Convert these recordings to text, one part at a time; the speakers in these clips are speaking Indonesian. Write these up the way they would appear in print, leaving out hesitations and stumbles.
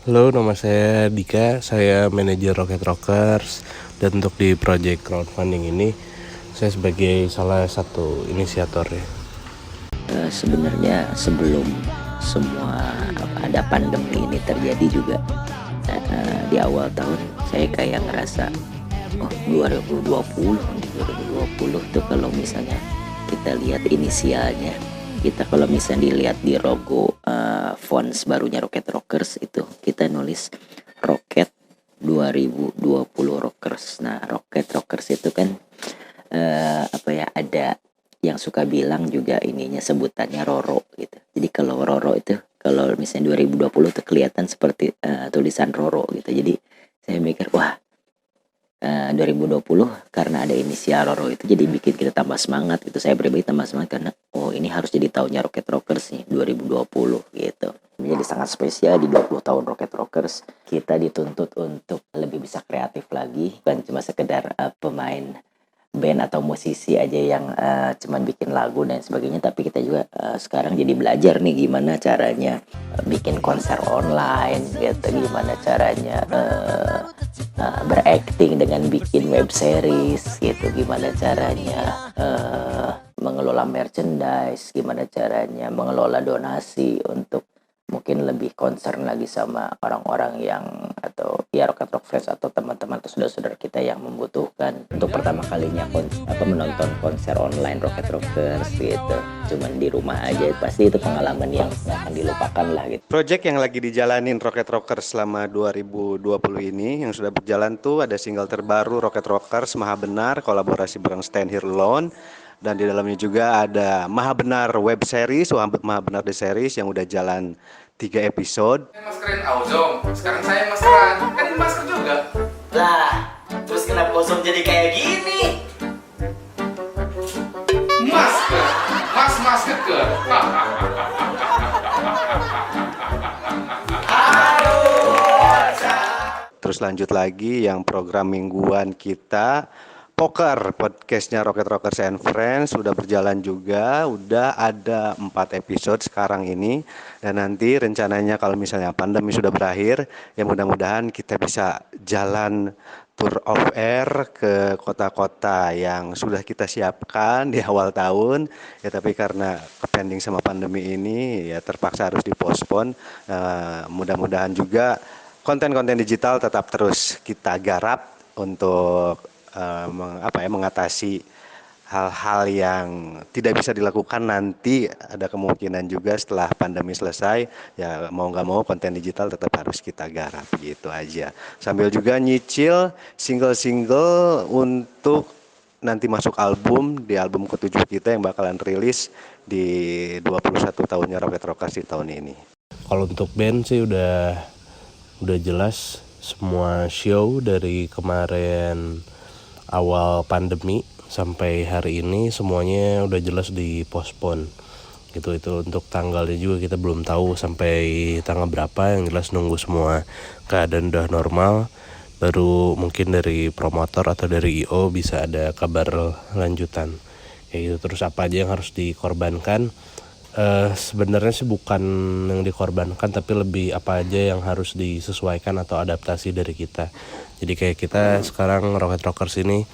Halo, nama saya Dika, saya manajer Rocket Rockers. Dan untuk di project crowdfunding ini, saya sebagai salah satu inisiatornya. Sebenarnya sebelum semua ada pandemi ini terjadi juga, di awal tahun saya kayak ngerasa 2020 tuh kalau misalnya kita lihat inisialnya, kita kalau misalnya dilihat di logo fonts barunya Rocket Rockers itu kita nulis Rocket 2020 Rockers. Nah, Rocket Rockers itu kan ada yang suka bilang juga ininya sebutannya Roro gitu. Jadi kalau Roro itu kalau misalnya 2020 tuh kelihatan seperti tulisan Roro gitu. Jadi saya mikir 2020 karena ada inisial Roro itu jadi bikin kita tambah semangat gitu. Saya pribadi tambah semangat karena ini harus jadi tahunnya Rocket Rockers nih 2020 gitu. Menjadi sangat spesial di 20 tahun Rocket Rockers. Kita dituntut untuk lebih bisa kreatif lagi, bukan cuma sekedar pemain band atau musisi aja yang cuman bikin lagu dan sebagainya, tapi kita juga sekarang jadi belajar nih gimana caranya bikin konser online gitu, gimana caranya berakting dengan bikin web series gitu, gimana caranya mengelola merchandise, gimana caranya mengelola donasi untuk mungkin lebih concern lagi sama orang-orang yang atau ya Rocket Rock Friends atau teman-teman atau saudara-saudara kita yang membutuhkan untuk pertama kalinya menonton konser online Rocket Rockers gitu. Cuman di rumah aja, pasti itu pengalaman yang gak akan dilupakan lah gitu. Project yang lagi dijalanin Rocket Rockers selama 2020 ini yang sudah berjalan tuh ada single terbaru Rocket Rockers Maha Benar, kolaborasi bareng Stand Here Alone. Dan di dalamnya juga ada Maha Benar web series, Maha Benar the series yang udah jalan 3 episode. Saya maskerin Ozom, sekarang saya maskeran, kan ini masker juga. Lah, terus kenapa Ozom jadi kayak gini? Masker, masker ke. Terus lanjut lagi yang program mingguan kita Poker, podcastnya Rocket Rockers and Friends sudah berjalan juga, udah ada 4 episode sekarang ini. Dan nanti rencananya kalau misalnya pandemi sudah berakhir, ya mudah-mudahan kita bisa jalan tour of air ke kota-kota yang sudah kita siapkan di awal tahun. Ya tapi karena pending sama pandemi ini, ya terpaksa harus dipospon. Mudah-mudahan juga konten-konten digital tetap terus kita garap untuk mengatasi hal-hal yang tidak bisa dilakukan nanti. Ada kemungkinan juga setelah pandemi selesai, ya mau nggak mau konten digital tetap harus kita garap gitu aja. Sambil juga nyicil single-single untuk nanti masuk album, di album ke-7 kita yang bakalan rilis di 21 tahunnya Rocket Rockers di tahun ini. Kalau untuk band sih udah jelas semua show dari kemarin awal pandemi sampai hari ini semuanya udah jelas dipospon gitu. Itu untuk tanggalnya juga kita belum tahu sampai tanggal berapa, yang jelas nunggu semua keadaan udah normal baru mungkin dari promotor atau dari IO bisa ada kabar lanjutan kayak gitu. Terus apa aja yang harus dikorbankan, sebenarnya sih bukan yang dikorbankan tapi lebih apa aja yang harus disesuaikan atau adaptasi dari kita. Jadi kayak kita sekarang Rocket Rockers ini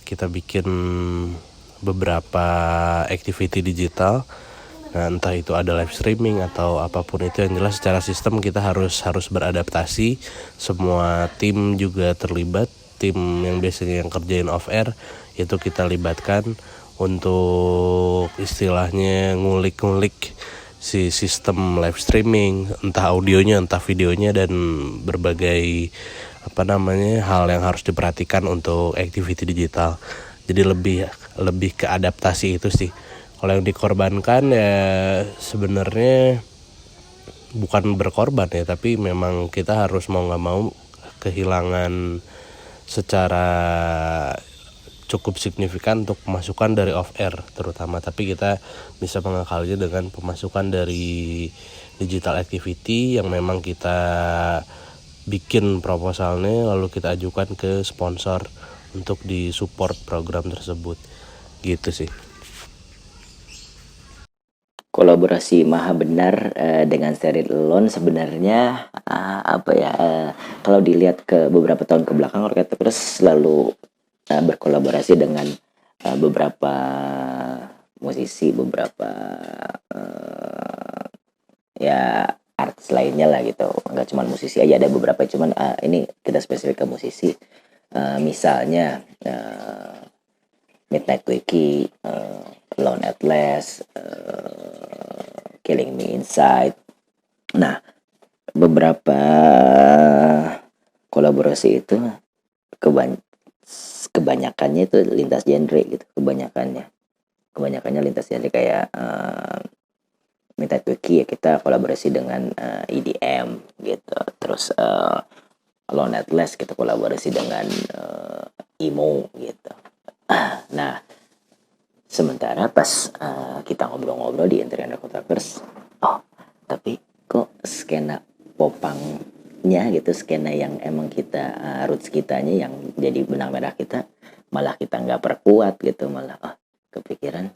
kita bikin beberapa activity digital. Nah, entah itu ada live streaming atau apapun itu, yang jelas secara sistem kita harus beradaptasi. Semua tim juga terlibat, tim yang biasanya yang kerjain off air itu kita libatkan untuk istilahnya ngulik-ngulik si sistem live streaming, entah audionya entah videonya, dan berbagai hal yang harus diperhatikan untuk activity digital. Jadi lebih ke adaptasi itu sih. Kalau yang dikorbankan ya sebenarnya bukan berkorban ya, tapi memang kita harus mau nggak mau kehilangan secara cukup signifikan untuk pemasukan dari off air terutama, tapi kita bisa mengakalnya dengan pemasukan dari digital activity yang memang kita bikin proposalnya lalu kita ajukan ke sponsor untuk disupport program tersebut gitu sih. kolaborasi Maha Benar dengan Steril Alone sebenarnya kalau dilihat ke beberapa tahun ke belakang, Rocket Rockers selalu berkolaborasi dengan beberapa musisi, beberapa ya artis lainnya lah gitu. Nggak cuma musisi aja, ada beberapa, cuman ini kita spesifik ke musisi. Misalnya Midnight Quickie, Lone Atlas, Killing Me Inside. Nah, beberapa kolaborasi itu kebanyakannya itu lintas genre gitu, kebanyakannya lintas genre kayak Midnight Quickie ya kita kolaborasi dengan EDM gitu, terus Lone Atlas kita kolaborasi dengan emo gitu. Nah, sementara pas kita ngobrol-ngobrol di Internet Rockers, tapi kok skena popangnya gitu, skena yang emang kita roots kitanya yang jadi benang merah kita, malah kita nggak perkuat gitu, malah kepikiran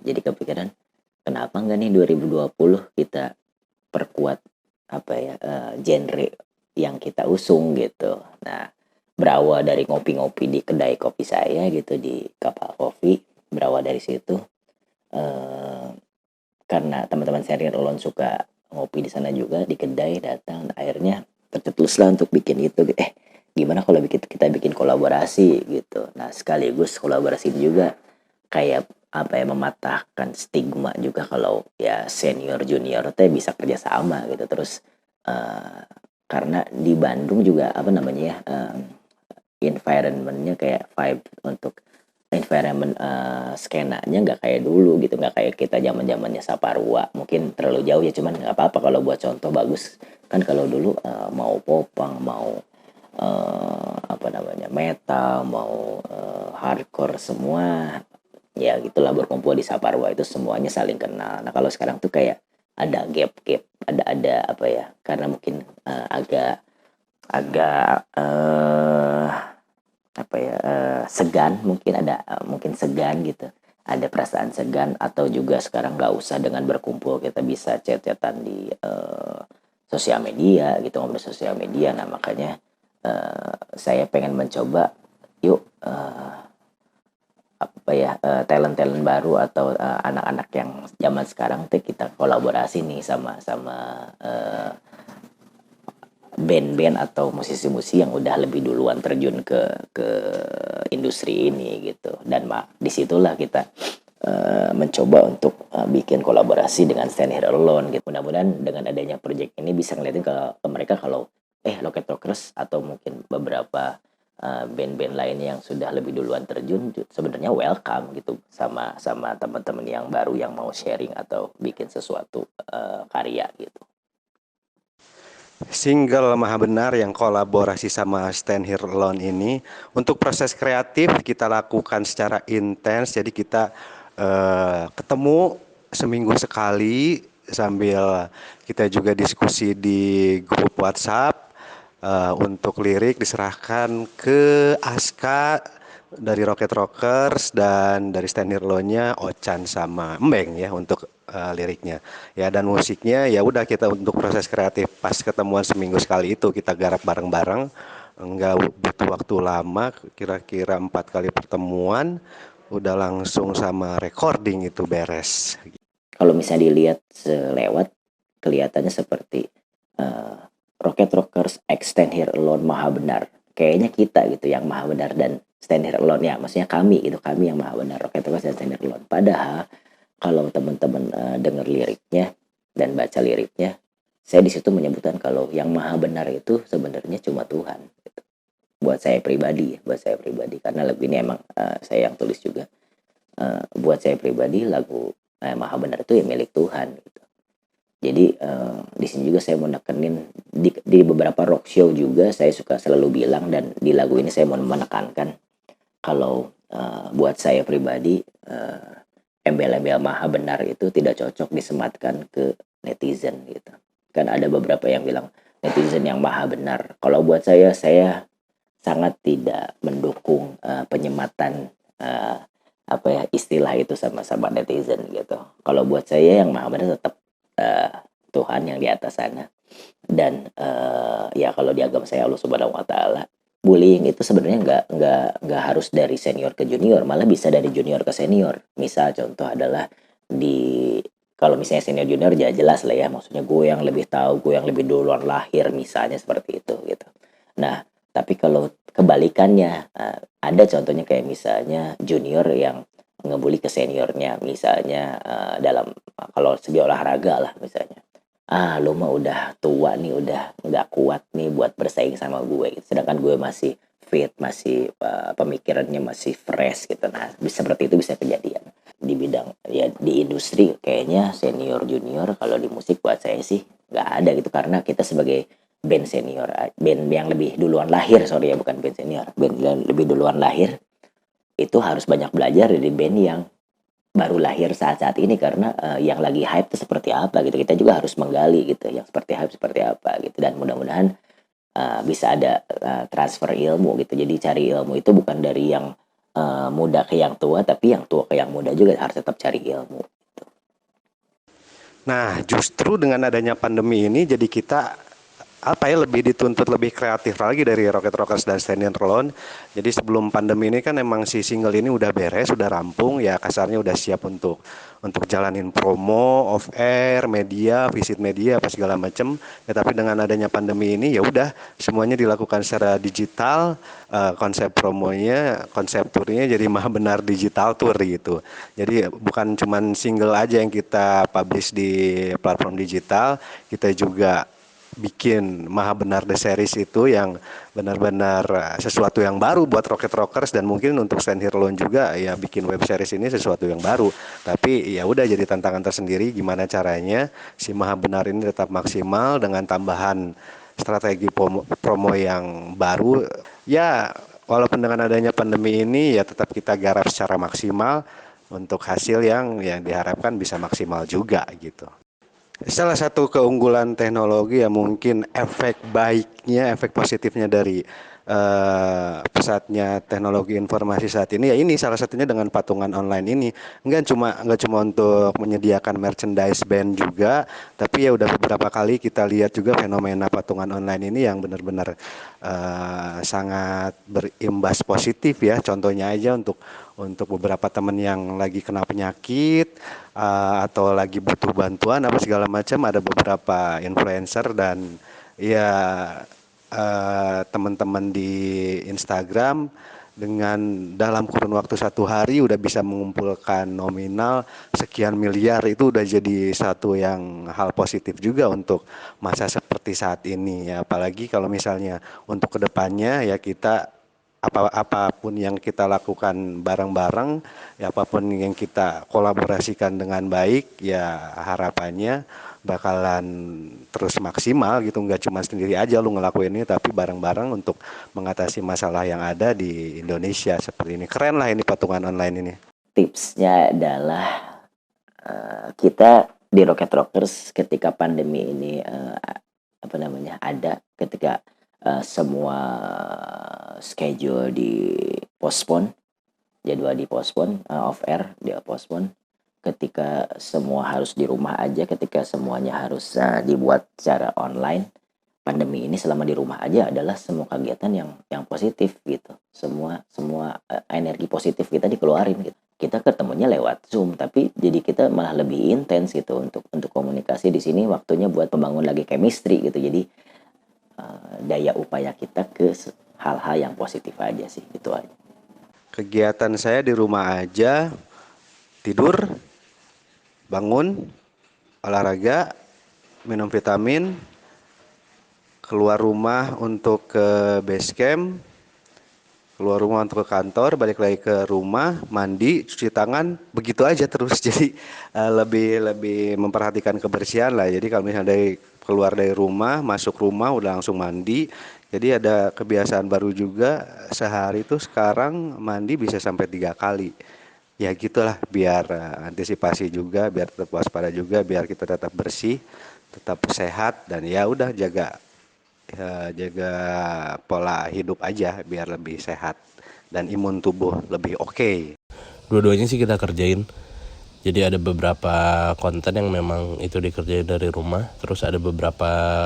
kenapa nggak nih 2020 kita perkuat genre yang kita usung gitu. Nah, berawal dari ngopi-ngopi di kedai kopi saya gitu, di Kapal Kopi, berawal dari situ karena teman-teman Steril Alone suka ngopi di sana juga di kedai, datang, akhirnya tercetuslah untuk bikin itu. Gimana kalau kita bikin kolaborasi gitu. Nah, sekaligus kolaborasi juga kayak mematahkan stigma juga kalau ya senior junior teh bisa kerjasama gitu. Terus karena di Bandung juga environmentnya kayak vibe untuk environment skenanya nggak kayak dulu gitu, nggak kayak kita zamannya Saparua, mungkin terlalu jauh ya, cuman nggak apa-apa kalau buat contoh bagus kan. Kalau dulu mau popang, mau metal, mau hardcore, semua ya gitulah berkumpul di Saparua itu semuanya saling kenal. Nah, kalau sekarang tuh kayak ada gap, ada karena mungkin agak segan, mungkin segan gitu, ada perasaan segan, atau juga sekarang nggak usah dengan berkumpul, kita bisa chat-chatan di sosial media gitu, ngobrol sosial media. Nah, makanya saya pengen mencoba yuk talent-talent baru atau anak-anak yang zaman sekarang tuh kita kolaborasi nih sama band-band atau musisi-musisi yang udah lebih duluan terjun ke industri ini gitu. Dan disitulah kita mencoba untuk bikin kolaborasi dengan Stand Here Alone gitu. Mudah-mudahan dengan adanya project ini bisa ngeliatin ke mereka kalau Rocket Rockers atau mungkin beberapa band-band lain yang sudah lebih duluan terjun sebenarnya welcome gitu sama teman-teman yang baru yang mau sharing atau bikin sesuatu karya gitu. Single Maha Benar yang kolaborasi sama Stand Here Alone ini, untuk proses kreatif kita lakukan secara intens. Jadi kita ketemu seminggu sekali sambil kita juga diskusi di grup WhatsApp. Untuk lirik diserahkan ke Aska dari Rocket Rockers, dan dari Stand Here Alone-nya Ochan sama Embeng ya untuk liriknya ya, dan musiknya ya udah kita untuk proses kreatif pas ketemuan seminggu sekali itu kita garap bareng-bareng, nggak butuh waktu lama, kira-kira 4 kali pertemuan udah langsung sama recording itu beres. Kalau misalnya dilihat selewat kelihatannya seperti Rocket Rockers X Stand Here Alone Maha Benar, kayaknya kita gitu yang Maha Benar dan Stand Here Alone ya, maksudnya kami yang Maha Benar, Rocket Rockers dan Stand Here Alone. Padahal kalau teman-teman dengar liriknya dan baca liriknya, saya di situ menyebutkan kalau yang Maha Benar itu sebenarnya cuma Tuhan gitu. Buat saya pribadi, karena lagu ini emang saya yang tulis juga. Buat saya pribadi lagu Maha Benar itu ya milik Tuhan gitu. Jadi di sini juga saya mau nekenin di beberapa rock show juga saya suka selalu bilang, dan di lagu ini saya mau menekankan kalau buat saya pribadi embel-embel Maha Benar itu tidak cocok disematkan ke netizen gitu. Kan ada beberapa yang bilang netizen yang Maha Benar. Kalau buat saya sangat tidak mendukung penyematan istilah itu sama netizen gitu. Kalau buat saya yang Maha Benar tetap Tuhan yang di atas sana. Dan ya kalau di agama saya Allah Subhanahu Wa Taala, bullying itu sebenarnya nggak harus dari senior ke junior, malah bisa dari junior ke senior. Misal contoh adalah di kalau misalnya senior junior ya jelas lah ya, maksudnya gue yang lebih tahu, gue yang lebih duluan lahir misalnya seperti itu gitu. Nah, tapi kalau kebalikannya, ada contohnya kayak misalnya junior yang ngebully ke seniornya, misalnya dalam kalau segi olahraga lah misalnya. Lu mah udah tua nih, udah nggak kuat nih buat bersaing sama gue gitu. Sedangkan gue masih fit, masih pemikirannya masih fresh gitu. Nah, seperti itu bisa kejadian di bidang ya di industri. Kayaknya senior junior kalau di musik buat saya sih nggak ada gitu, karena kita sebagai band senior, band yang lebih duluan lahir, sorry ya, bukan band senior, band yang lebih duluan lahir, itu harus banyak belajar dari band yang baru lahir saat-saat ini, karena yang lagi hype itu seperti apa gitu. Kita juga harus menggali gitu yang seperti hype seperti apa gitu, dan mudah-mudahan bisa ada transfer ilmu gitu. Jadi cari ilmu itu bukan dari yang muda ke yang tua, tapi yang tua ke yang muda juga harus tetap cari ilmu. Nah, justru dengan adanya pandemi ini jadi kita lebih dituntut lebih kreatif lagi dari Rocket Rockers dan Stand Alone. Jadi sebelum pandemi ini kan emang si single ini udah beres, udah rampung ya, kasarnya udah siap untuk jalanin promo, off air, media, visit media apa segala macem. Ya, tapi dengan adanya pandemi ini ya udah semuanya dilakukan secara digital, konsep promonya, konsep turnya jadi Maha Benar Digital Tour gitu. Jadi bukan cuman single aja yang kita publish di platform digital, kita juga bikin Maha Benar The Series itu yang benar-benar sesuatu yang baru buat Rocket Rockers, dan mungkin untuk Stand Here Alone juga ya bikin web series ini sesuatu yang baru. Tapi ya udah jadi tantangan tersendiri gimana caranya si Maha Benar ini tetap maksimal dengan tambahan strategi promo yang baru. Ya walaupun dengan adanya pandemi ini ya tetap kita garap secara maksimal untuk hasil yang diharapkan bisa maksimal juga gitu. Salah satu keunggulan teknologi ya mungkin efek baiknya, efek positifnya dari pesatnya teknologi informasi saat ini ya ini salah satunya dengan patungan online ini. Nggak cuma untuk menyediakan merchandise band juga, tapi ya udah beberapa kali kita lihat juga fenomena patungan online ini yang benar-benar sangat berimbas positif ya. Contohnya aja untuk beberapa teman yang lagi kena penyakit atau lagi butuh bantuan apa segala macam, ada beberapa influencer dan ya teman-teman di Instagram dengan dalam kurun waktu 1 hari udah bisa mengumpulkan nominal sekian miliar. Itu udah jadi satu yang hal positif juga untuk masa seperti saat ini ya, apalagi kalau misalnya untuk kedepannya ya kita apapun yang kita lakukan bareng-bareng, ya apapun yang kita kolaborasikan dengan baik, ya harapannya bakalan terus maksimal gitu. Nggak cuma sendiri aja lu ngelakuin ini, tapi bareng-bareng untuk mengatasi masalah yang ada di Indonesia seperti ini. Keren lah ini patungan online ini. Tipsnya adalah kita di Rocket Rockers ketika pandemi ini ada, ketika semua schedule dipospon, jadwal dipospon, off air dipospon, ketika semua harus di rumah aja, ketika semuanya harus dibuat secara online. Pandemi ini selama di rumah aja adalah semua kegiatan yang positif gitu. Semua energi positif kita dikeluarin gitu. Kita ketemunya lewat Zoom, tapi jadi kita malah lebih intens gitu untuk komunikasi di sini. Waktunya buat membangun lagi chemistry gitu. Jadi daya upaya kita ke hal-hal yang positif aja sih, itu aja. Kegiatan saya di rumah aja, tidur, bangun, olahraga, minum vitamin, keluar rumah untuk ke base camp, keluar rumah untuk ke kantor, balik lagi ke rumah, mandi, cuci tangan, begitu aja terus. Jadi lebih memperhatikan kebersihan lah. Jadi kalau misalnya keluar dari rumah, masuk rumah udah langsung mandi. Jadi ada kebiasaan baru juga, sehari itu sekarang mandi bisa sampai 3 kali. Ya gitulah, biar antisipasi juga, biar tetap waspada juga, biar kita tetap bersih, tetap sehat, dan ya udah jaga pola hidup aja biar lebih sehat dan imun tubuh lebih oke. Dua-duanya sih kita kerjain. Jadi ada beberapa konten yang memang itu dikerjain dari rumah, terus ada beberapa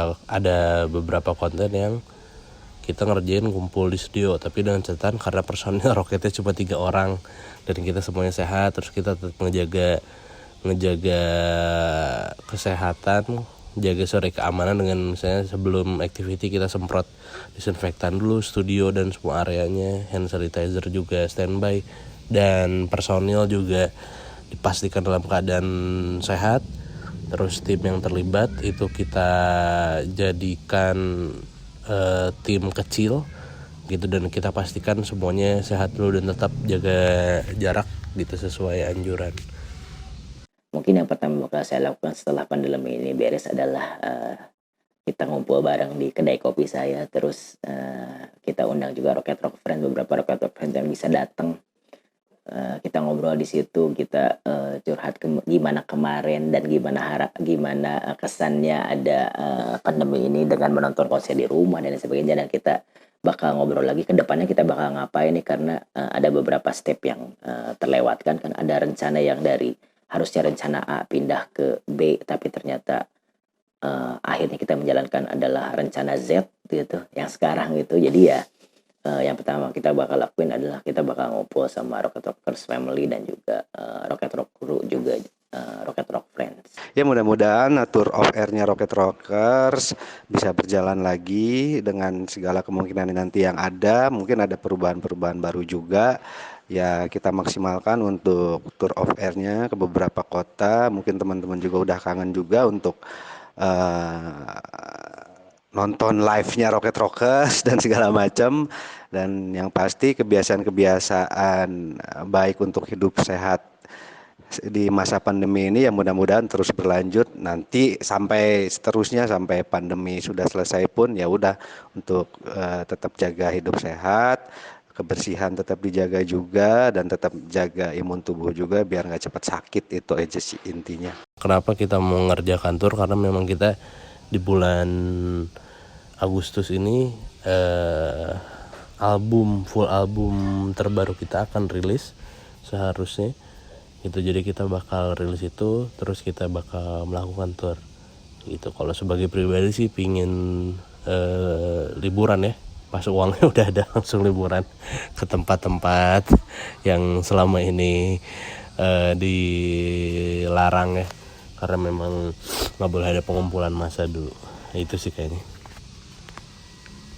konten yang kita ngerjain kumpul di studio, tapi dengan catatan karena personil roketnya cuma 3 orang dan kita semuanya sehat, terus kita tetap ngejaga kesehatan, jaga keamanan dengan misalnya sebelum activity kita semprot disinfektan dulu studio dan semua areanya, hand sanitizer juga standby, dan personil juga dipastikan dalam keadaan sehat. Terus tim yang terlibat itu kita jadikan tim kecil gitu, dan kita pastikan semuanya sehat dulu dan tetap jaga jarak gitu sesuai anjuran. Mungkin yang pertama bakal saya lakukan setelah pandemi ini beres adalah kita ngumpul bareng di kedai kopi saya. Terus kita undang juga Rocket Rock Friends, beberapa Rocket Rock Friends yang bisa datang. Kita ngobrol di situ, kita curhat gimana kemarin dan gimana kesannya ada pandemi ini dengan menonton konser di rumah dan sebagainya. Dan kita bakal ngobrol lagi ke depannya kita bakal ngapain nih, karena ada beberapa step yang terlewatkan kan. Ada rencana yang dari harusnya rencana A pindah ke B, tapi ternyata akhirnya kita menjalankan adalah rencana Z gitu yang sekarang gitu. Jadi ya yang pertama kita bakal lakuin adalah kita bakal ngumpul sama Rocket Rockers Family dan juga Rocket Rock Crew juga, Rocket Rock Friends. Ya mudah-mudahan tour of air-nya Rocket Rockers bisa berjalan lagi dengan segala kemungkinan nanti yang ada. Mungkin ada perubahan-perubahan baru juga. Ya kita maksimalkan untuk tour of air-nya ke beberapa kota. Mungkin teman-teman juga udah kangen juga untuk nonton live-nya Rocket Rockers dan segala macam. Dan yang pasti kebiasaan-kebiasaan baik untuk hidup sehat di masa pandemi ini ya mudah-mudahan terus berlanjut nanti sampai seterusnya, sampai pandemi sudah selesai pun ya udah untuk tetap jaga hidup sehat, kebersihan tetap dijaga juga, dan tetap jaga imun tubuh juga biar nggak cepat sakit. Itu aja sih intinya. Kenapa kita mau ngerjakan tour, karena memang kita di bulan Agustus ini full album terbaru kita akan rilis seharusnya gitu. Jadi kita bakal rilis itu, terus kita bakal melakukan tour gitu. Kalau sebagai pribadi sih pingin liburan ya, pas uangnya udah ada langsung liburan ke tempat-tempat yang selama ini dilarang ya, karena memang nggak boleh ada pengumpulan massa dulu. Itu sih kayaknya.